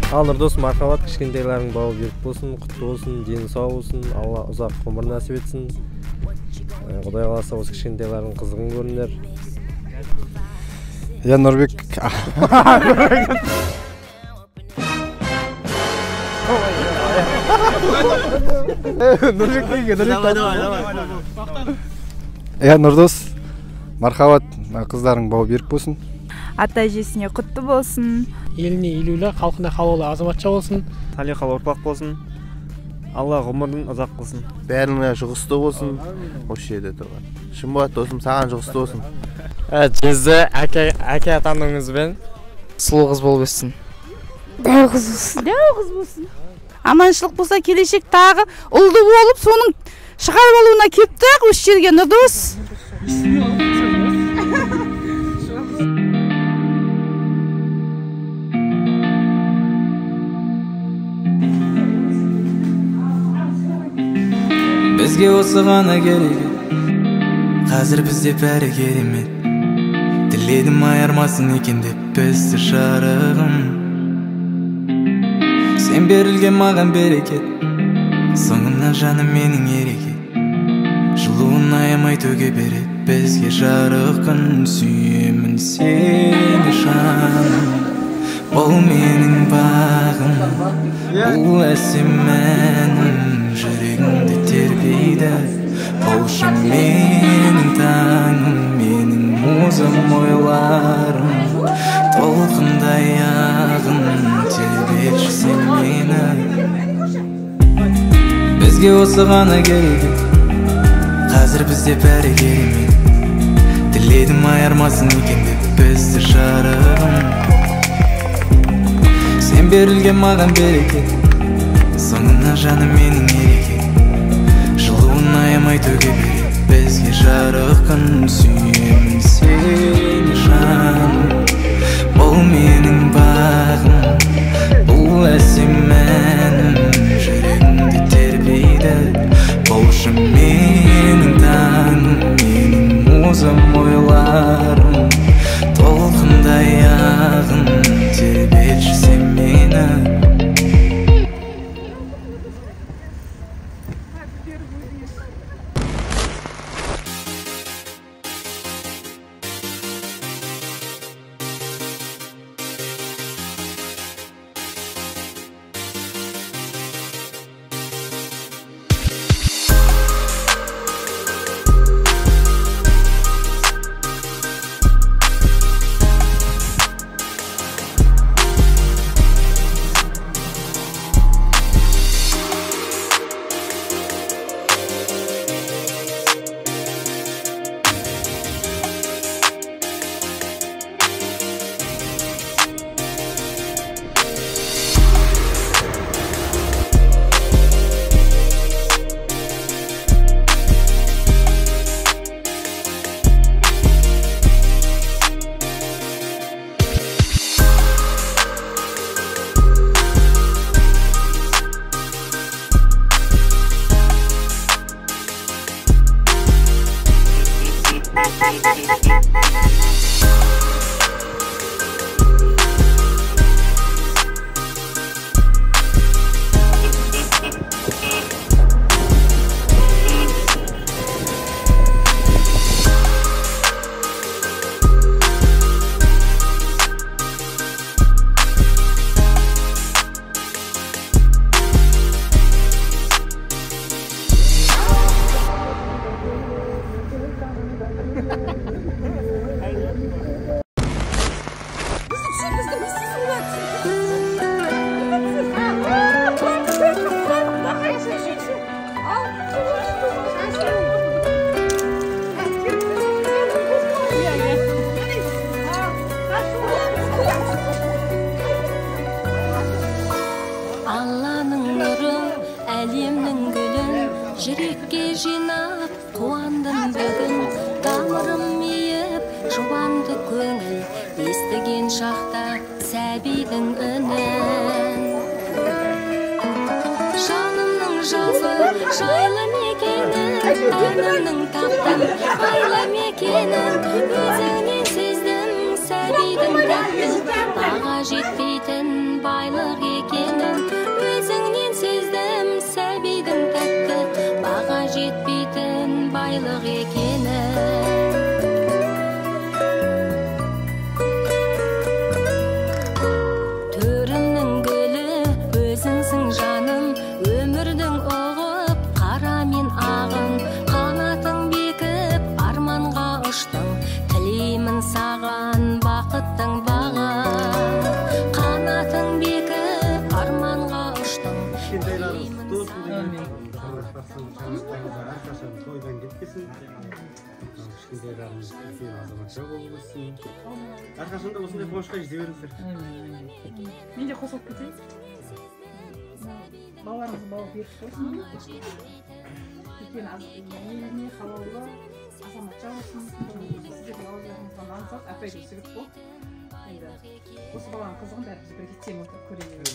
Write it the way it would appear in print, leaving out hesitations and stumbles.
Ал Нұрдос, мархабат, кішкентайларың бауы берік болсын, құтты болсын, дені сау болсын, Алла ұзақ ғұмыр нәсіп етсін. Құдай қаласа осы кішкентайлардың қызығын көріңдер. Я Нұрбек. Я Нұрдос, мархабат, қыздарың бауы берік болсын. Ата-әжесіне құтты болсын. Еліне елеулі, халқына халаулы азаматша болсын. Салиқалы ұрпақ болсын. Алла ғұмырын ұзақ қылсын. Бәріңе жұғысты болсын. Осы жерде тұрған. Шымбат досым, саған жұғысты болсын. Жезді әке атануыңызбен сұлу қыз болып өссін. Дәу қыз болсын. Дәу қыз болсын. Аманшылық болса, келешек тағы ұлды болып, соның шығарып алуына кептік осы жерге Нұрдос. Бізге осы ғана керек, қазір бізде бәрі керемет. Тіледім айырмасын екен деп бізді жарығым. Сен берілген маған берекет, соңымнан жаным менің ерекет. Жылуын аямай төге берет, бізге жарық күн. Сүйемін сені жаным, бұл менің бағым, бұл әсем әнім. Жүрегімді тербейді, болшы менің таңым, менің музым ойларым, толқындай ағын тербетші сен мені. Бізге осы ғана керек, қазір бізде бәрі керемет. Тіледім айырмасын екен деп бізді жарығым. Сен берілген маған берекет, соңына жаным менің ерекет. Жылуын аямай төге берет, бізге жарық күн. Сүйемін сені жаным, бұл менің бағым, бұл әсем әнім. Жүрегімді тербейді, болшы менің таңым, менің музым ойларым, толқындай ағын тербетші сен мені. Жүрекке жинап қуандым бүгін, тамырым мейіп жұбанды көңіл, естіген шақта сәбидің үнін. Жанымның жазы жайлы мекенін, әнімнің таптым айлы мекенін, өзінен сездім сәбидің тәттін, баға жетпейтін байлық әрқашан тойдан кетпесін. Кішкентайларымыз үлкен азаматша болып өссін. Әрқашан да осындай қуанышқа жете беріңіздер. Мен де қосылып кетейін. Балаларыңыз бауы берік болсын. Үлкен еліне халалды азаматша болсын. Сіздердің ауыздарыңыздан аңсақ апай жігіт болып. Осы баланың қызығын бәрі біз бірге тем отырып көреміз.